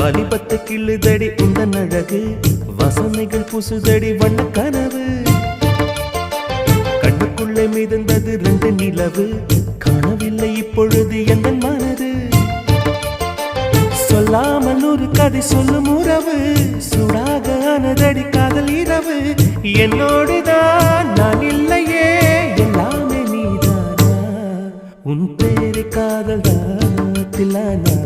வாலிபத்து கிள்ளுதடி உந்தன் அழகு வசனைகள் புசுதடி வண்ண கனவு கண்ணுக்குள்ளே மிதந்தது 2 நிலவு காணவில்லை இப்பொழுது எந்த மனது சொல்லாமல் ஒரு கதை சொல்லும் உறவு சூடாக ஆனதடி காதல் இரவு என்னோடுதான் நான் இல்லையே எல்லாமே நீதானா உன் பேரை காதல் தான் தில்லானா